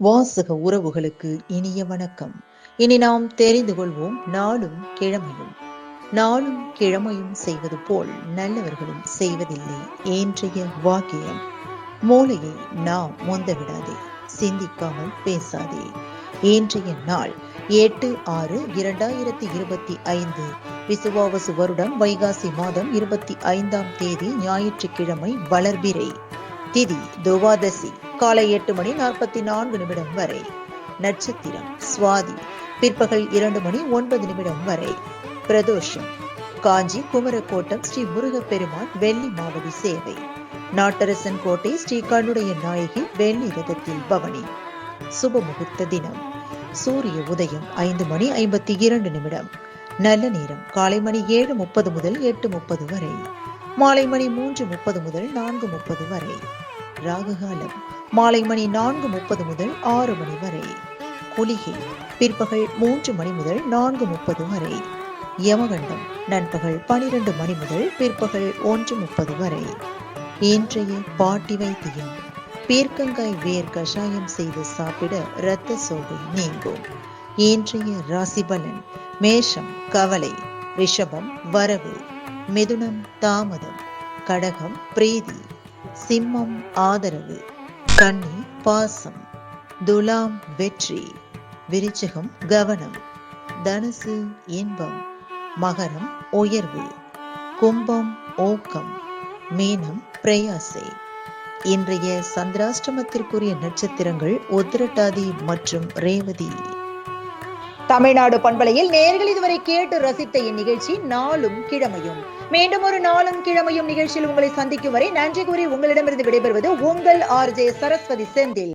வாசக உறவுகளுக்கு இனிய வணக்கம். இனி நாம் தெரிந்து கொள்வோம் நாளும் கிழமையும். நாளும் கிழமையும் செய்வது போல் நல்லவர்களும் செய்வதில்லை இன்றைய வாக்கியம். மூளையை நாம் மொந்த விடாதே, சிந்திக்காமல் பேசாதே. இன்றைய நாள் 8/6/2025 விசுவாவசு வருடம் வைகாசி மாதம் 25ஆம் தேதி ஞாயிற்றுக்கிழமை வளர்பிறை. திதி துவாதசி காலை 8:44 வரை. நட்சத்திரம் சுவாதி பிற்பகல் 2:09 வரை. பிரதோஷம் காஞ்சி குமரக்கோட்டம் ஸ்ரீ முருகப்பெருமான் வெள்ளி மாவடி சேவை. நாட்டரசன் கோட்டை ஸ்ரீ கண்ணுடைய நாயகி வெள்ளி ரதத்தில் பவனி. சுப முகூர்த்த தினம் சூரிய உதயம் 5:52. நல்ல நேரம் காலை மணி 7:30 முதல் 8:30 வரை. மாலை மணி 3:30 முதல் 4:30 வரை. ராகுகாலம் மாலை மணி 4:30 முதல் 6 மணி வரை. குளிகை பிற்பகல் 3 மணி முதல் 4:30 வரை. யமகண்டம் நண்பகல் 12 மணி முதல் பிற்பகல் 1:30 வரை. இன்றைய பாட்டி வைத்தியம் பீர்க்கங்காய் வேர் கஷாயம் செய்து சாப்பிட இரத்த சோகை நீங்கும். இன்றைய ராசி பலன் மேஷம் கவலை, ரிஷபம் வரவு, மிதுனம் தாமதம், கடகம் பிரீதி, சிம்மம் ஆதரவு, கன்னி பாசம், துலாம் வெற்றி, விருச்சிகம் கவனம், தனுசு இன்பம், மகரம் உயர்வு, கும்பம் ஊக்கம், மீனம் பிரயாசை. இன்றைய சந்திராஷ்டமத்திற்குரிய நட்சத்திரங்கள் உத்திரட்டாதி மற்றும் ரேவதி. தமிழ்நாடு பண்பலையில் நேயர்கள் இதுவரை கேட்டு ரசித்த இந்நிகழ்ச்சி நாளும் கிழமையும். மீண்டும் ஒரு நாளும் கிழமையும் நிகழ்ச்சியில் உங்களை சந்திக்கும் வரை நன்றி கூறி உங்களிடமிருந்து விடைபெறுவது உங்கள் RJ சரஸ்வதி செந்தில்.